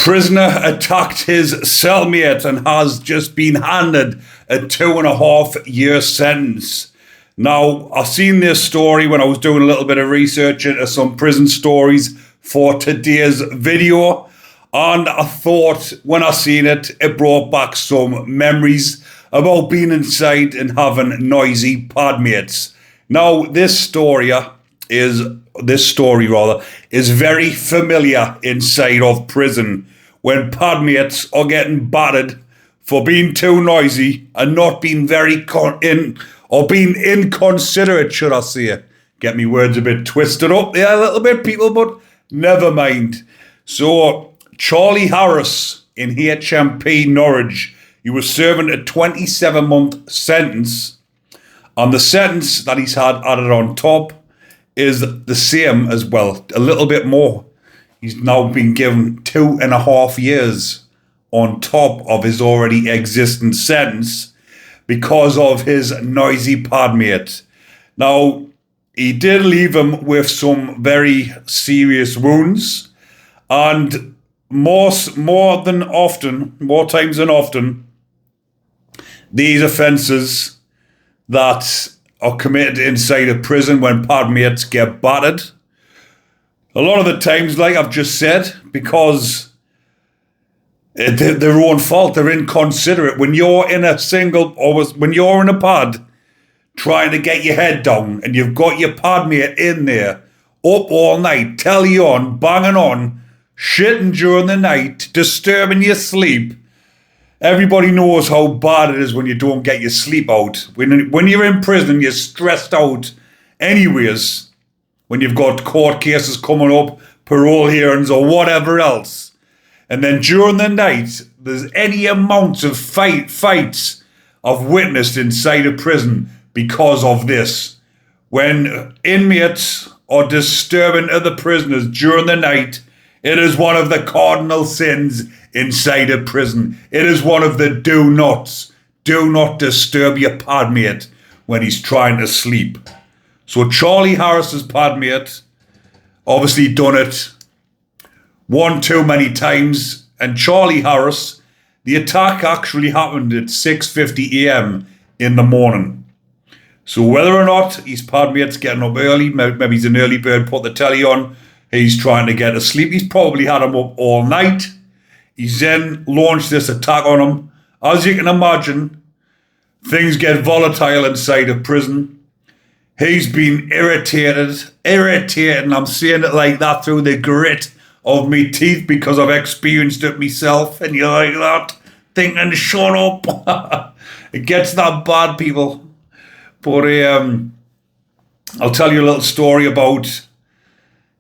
Prisoner attacked his cellmate and has just been handed a 2.5-year sentence. Now, I seen this story when I was doing a little bit of research into some prison stories for today's video, and I thought when I seen it, it brought back some memories about being inside and having noisy padmates. Now, this story is very familiar inside of prison when padmates are getting battered for being too noisy and not being being inconsiderate, should I say. Get me words a bit twisted up there a little bit, people, but never mind. So, Charlie Harris in HMP Norwich, he was serving a 27-month sentence, and the sentence that he's had added on top is the same as well, a little bit more. He's now been given 2.5 years on top of his already existing sentence because of his noisy padmate. Now, he did leave him with some very serious wounds, and more times than often, these offences that are committed inside a prison when padmates get battered, a lot of the times, like I've just said, because they're their own fault, they're inconsiderate. When you're in a when you're in a pad trying to get your head down and you've got your padmate in there up all night, telly on, banging on, shitting during the night, disturbing your sleep. Everybody knows how bad it is when you don't get your sleep out. When you're in prison, you're stressed out anyways. When you've got court cases coming up, parole hearings or whatever else. And then during the night, there's any amounts of fights I've witnessed inside a prison because of this. When inmates are disturbing other prisoners during the night, it is one of the cardinal sins inside a prison. It is one of the do nots. Do not disturb your padmate when he's trying to sleep. So Charlie Harris's padmate obviously done it one too many times. And Charlie Harris, the attack actually happened at 6:50 a.m. in the morning. So whether or not his padmate's getting up early, maybe he's an early bird, put the telly on, he's trying to get to sleep. He's probably had him up all night. He's then launched this attack on him. As you can imagine, things get volatile inside a prison. He's been irritated, and I'm saying it like that through the grit of me teeth because I've experienced it myself. And you're like that, thinking, shut up. It gets that bad, people. But I'll tell you a little story about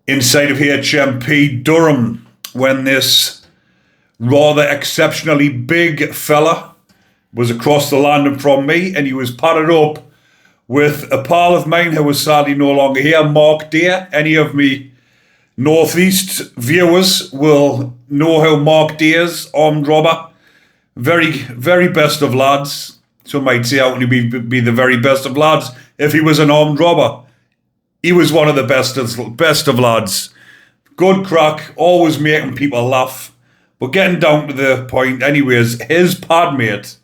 inside of HMP Durham when this rather exceptionally big fella was across the landing from me, and he was padded up with a pal of mine who was sadly no longer here, Mark Deere. Any of me Northeast viewers will know how Mark Deere's armed robber. Very, very best of lads. Some might say how can he be the very best of lads if he was an armed robber. He was one of the best of lads. Good crack, always making people laugh. But getting down to the point anyways, his padmate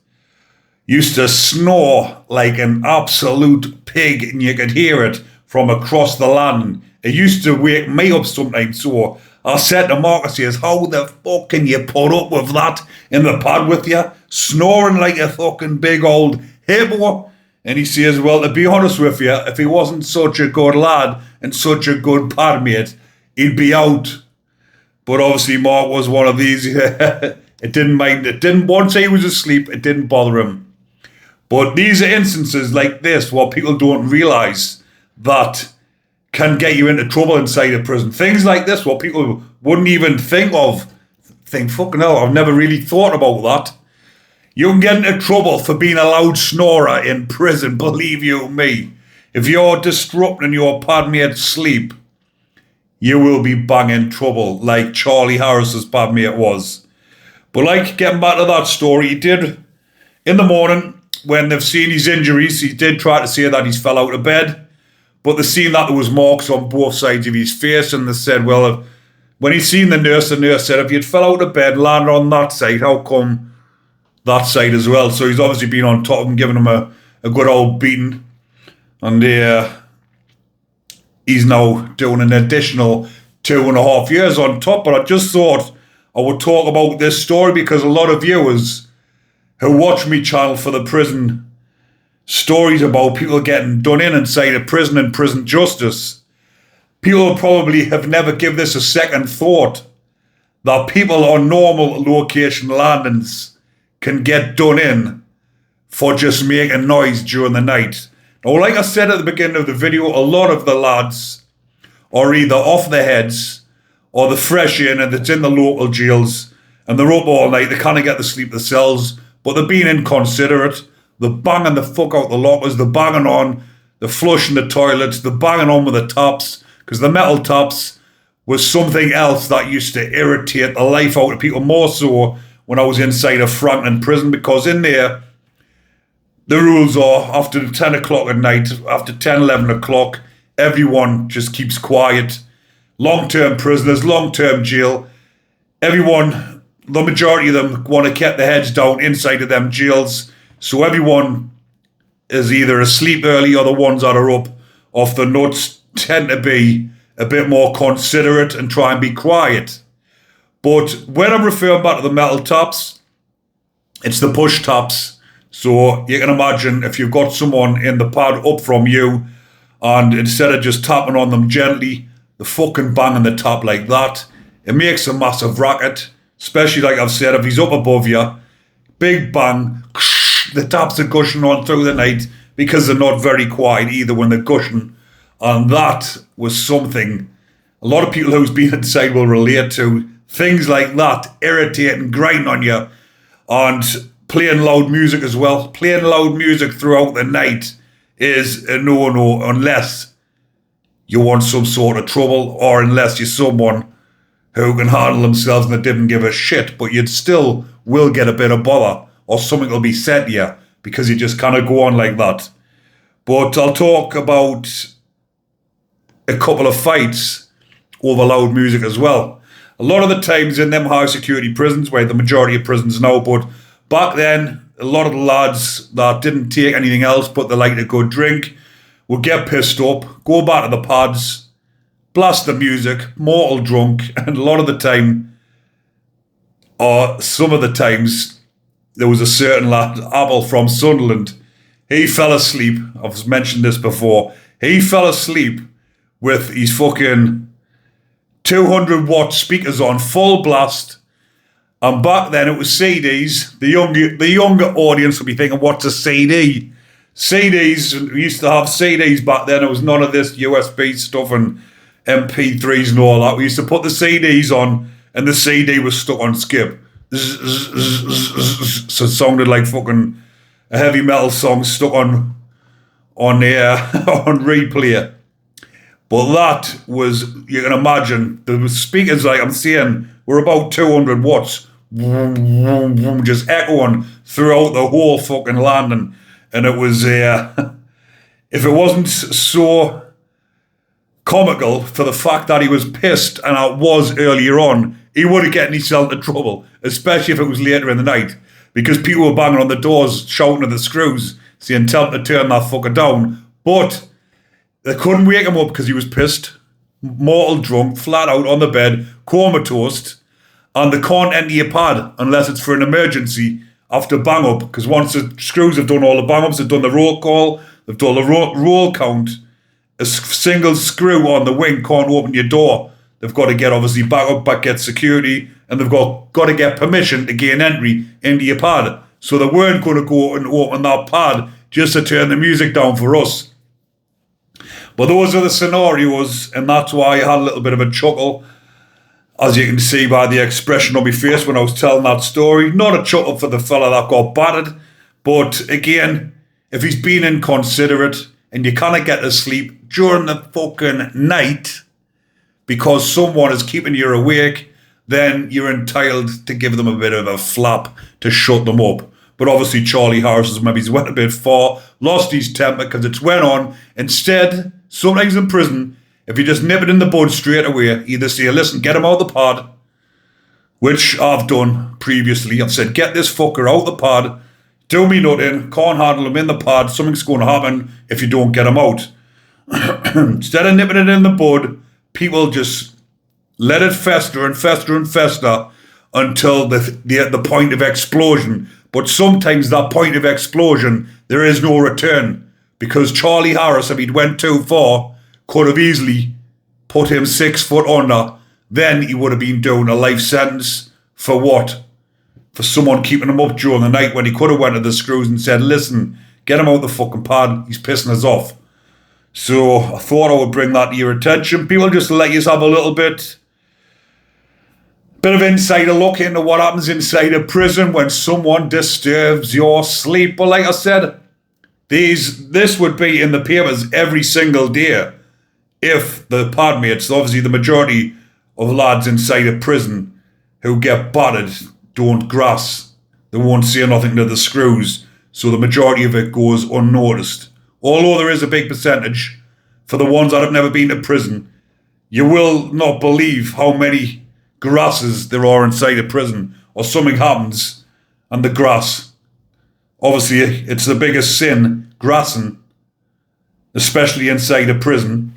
used to snore like an absolute pig, and you could hear it from across the land. It used to wake me up sometimes. So I said to Mark, I says, how the fuck can you put up with that in the pad with you? Snoring like a fucking big old hippo. And he says, well, to be honest with you, if he wasn't such a good lad and such a good padmate, he'd be out. But obviously Mark was one of these. It didn't mind. It didn't, once he was asleep, it didn't bother him. But these are instances like this what people don't realise that can get you into trouble inside a prison. Things like this what people wouldn't even think of. Think, fucking hell, I've never really thought about that. You can get into trouble for being a loud snorer in prison, believe you me. If you're disrupting your padmate's sleep, you will be banging trouble like Charlie Harris's padmate was. But like, getting back to that story, he did, in the morning, when they've seen his injuries, he did try to say that he's fell out of bed, but they've seen that there was marks on both sides of his face, and they said, well, When he seen the nurse said, if you'd fell out of bed, landed on that side, how come that side as well? So he's obviously been on top of him, giving him a good old beating. And he's now doing an additional 2.5 years on top. But I just thought I would talk about this story because a lot of viewers who watch me channel for the prison stories about people getting done in inside a prison and prison justice, people probably have never given this a second thought that people on normal location landings can get done in for just making noise during the night. Now, like I said at the beginning of the video, a lot of the lads are either off their heads or they're fresh in and it's in the local jails and they're up all night. They can't get to sleep in the cells, but they're being inconsiderate. They're banging the fuck out the lockers. They're banging on. They're flushing the toilets. They're banging on with the tops because the metal tops was something else that used to irritate the life out of people, more so when I was inside a Franklin prison, because in there, the rules are after 10 o'clock at night, after 10, 11 o'clock, everyone just keeps quiet. Long-term prisoners, long-term jail. Everyone, the majority of them want to keep their heads down inside of them jails. So everyone is either asleep early or the ones that are up off the nuts tend to be a bit more considerate and try and be quiet. But when I'm referring back to the metal tops, it's the push tops. So you can imagine if you've got someone in the pad up from you and instead of just tapping on them gently, they're fucking banging the top like that. It makes a massive racket, especially like I've said, if he's up above you, big bang, the taps are gushing on through the night because they're not very quiet either when they're gushing. And that was something a lot of people who's been inside will relate to. Things like that, irritating, grinding on you, and playing loud music as well. Playing loud music throughout the night is a no-no unless you want some sort of trouble or unless you're someone who can handle themselves and they didn't give a shit, but you'd still will get a bit of bother or something will be said to you because you just kind of go on like that. But I'll talk about a couple of fights over loud music as well. A lot of the times in them high security prisons, where the majority of prisons now, but back then, a lot of the lads that didn't take anything else but they liked a good drink would get pissed up, go back to the pads, blast the music, mortal drunk, and a lot of the time, or some of the times, there was a certain lad, Abel from Sunderland, he fell asleep, I've mentioned this before, he fell asleep with his fucking 200 watt speakers on full blast, and back then it was CDs. The younger audience will be thinking, what's a CD? CDs, we used to have CDs back then. It was none of this USB stuff and MP3s and all that. We used to put the CDs on and the CD was stuck on skip. So it sounded like fucking a heavy metal song stuck on replay. But that was, you can imagine, the speakers, like I'm saying, were about 200 watts, just echoing throughout the whole fucking landing. And it was, if it wasn't so comical for the fact that he was pissed, and I was earlier on, he would have gotten himself into trouble, especially if it was later in the night, because people were banging on the doors, shouting at the screws, saying, tell him to turn that fucker down. But they couldn't wake him up because he was pissed, mortal drunk, flat out on the bed, comatose, and they can't enter your pad unless it's for an emergency after bang up, because once the screws have done all the bang ups, they've done the roll call, they've done the roll count, a single screw on the wing can't open your door. They've got to get obviously back up, get security, and they've got to get permission to gain entry into your pad. So they weren't going to go and open that pad just to turn the music down for us. But those are the scenarios, and that's why I had a little bit of a chuckle, as you can see by the expression on my face when I was telling that story. Not a chuckle for the fella that got battered, but again, if he's been inconsiderate and you can't get to sleep during the fucking night because someone is keeping you awake, then you're entitled to give them a bit of a flap to shut them up. But obviously Charlie Harris has maybe went a bit far, lost his temper because it's went on. Instead, sometimes in prison, If you just nip it in the bud straight away, either say, listen, get him out of the pod, which I've done previously. I've said, get this fucker out of the pod, do me nothing, can't handle him in the pod, something's going to happen if you don't get him out. Instead of nipping it in the bud, people just let it fester and fester and fester until the point of explosion. But sometimes that point of explosion, there is no return, because Charlie Harris, if he'd went too far, could have easily put him 6 foot under. Then he would have been doing a life sentence for what? For someone keeping him up during the night, when he could have went to the screws and said, listen, get him out the fucking pad, he's pissing us off. So I thought I would bring that to your attention. People, just let you have a little bit of insider look into what happens inside a prison when someone disturbs your sleep. But like I said, this would be in the papers every single day if the padmates, obviously the majority of lads inside a prison who get battered, don't grass. They won't say nothing to the screws, so the majority of it goes unnoticed. Although there is a big percentage, for the ones that have never been to prison, you will not believe how many grasses there are inside a prison, or something happens and the grass. Obviously, it's the biggest sin, grassing, especially inside a prison.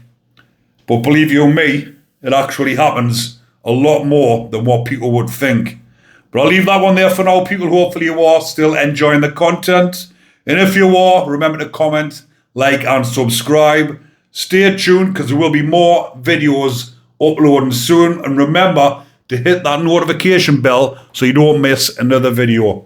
But believe you me, it actually happens a lot more than what people would think. But I'll leave that one there for now, people. Hopefully you are still enjoying the content. And if you are, remember to comment, like and subscribe. Stay tuned, because there will be more videos uploading soon. And remember to hit that notification bell so you don't miss another video.